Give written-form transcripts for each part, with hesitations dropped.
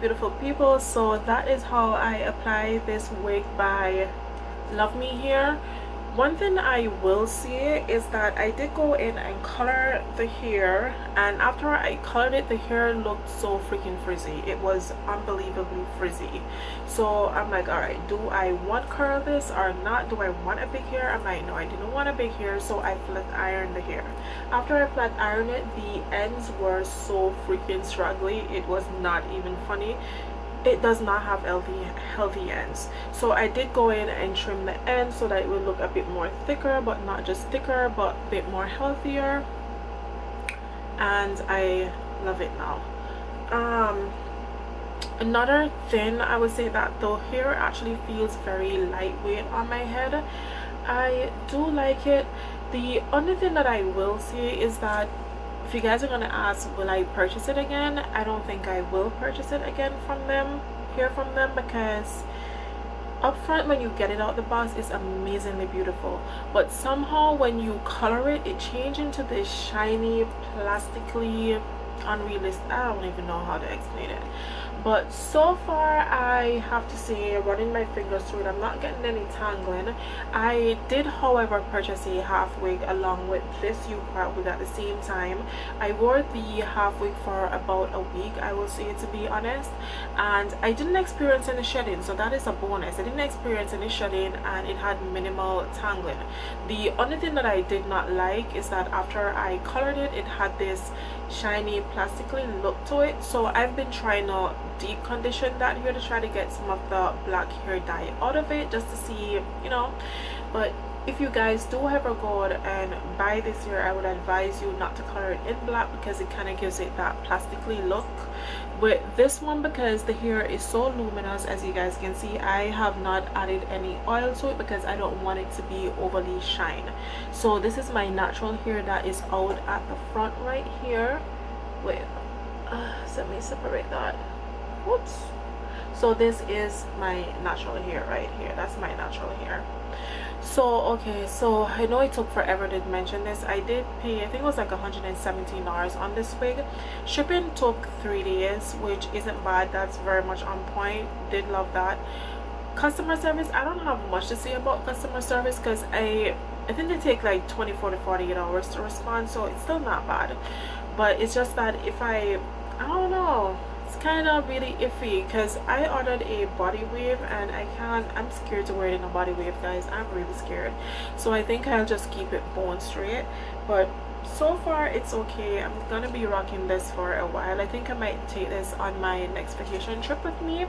beautiful people, so that is how I apply this wig by Luvme here. One thing I will say is that I did go in and color the hair, and after I colored it, the hair looked so freaking frizzy. It was unbelievably frizzy. So I'm like, alright, do I want curl this or not? Do I want a big hair? I'm like, no, I didn't want a big hair, so I flat ironed the hair. After I flat ironed it, the ends were so freaking straggly. It was not even funny. It does not have healthy ends, so I did go in and trim the ends so that it would look a bit more thicker, but not just thicker, but a bit more healthier, and I love it now. Another thing I would say, that the hair actually feels very lightweight on my head. I do like it. The only thing that I will say is that if you guys are gonna ask, will I purchase it again, I don't think I will purchase it again from them, because up front when you get it out the box, it's amazingly beautiful, but somehow when you color it, it changes into this shiny, plastically unrealistic, I don't even know how to explain it. But so far, I have to say, running my fingers through it, I'm not getting any tangling. I did, however, purchase a half wig along with this Upart wig at the same time. I wore the half wig for about a week, I will say, to be honest, and I didn't experience any shedding, so that is a bonus. I didn't experience any shedding, and it had minimal tangling. The only thing that I did not like is that after I colored it, it had this shiny, plastically look to it, so I've been trying to deep condition that hair to try to get some of the black hair dye out of it, just to see, you know. But if you guys do ever go out and buy this hair, I would advise you not to color it in black, because it kind of gives it that plastically look. With this one, because the hair is so luminous, as you guys can see, I have not added any oil to it because I don't want it to be overly shine. So this is my natural hair that is out at the front right here. Wait, so let me separate that. Whoops. So this is my natural hair right here. That's my natural hair. So okay, so I know it took forever to mention this. I did pay, I think it was like $117 on this wig. Shipping took 3 days, which isn't bad. That's very much on point. Did love that. Customer service, I don't have much to say about customer service, because I think they take like 24 to 48 hours to respond, so it's still not bad. But it's just that if I don't know, it's kind of really iffy, because I ordered a body wave and I'm scared to wear it in a body wave, guys. I'm really scared, so I think I'll just keep it bone straight. But so far it's okay. I'm gonna be rocking this for a while. I think I might take this on my next vacation trip with me.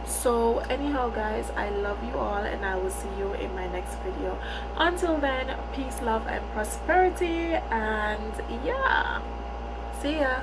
So anyhow, guys, I love you all, and I will see you in my next video. Until then, peace, love, and prosperity, and yeah, see ya.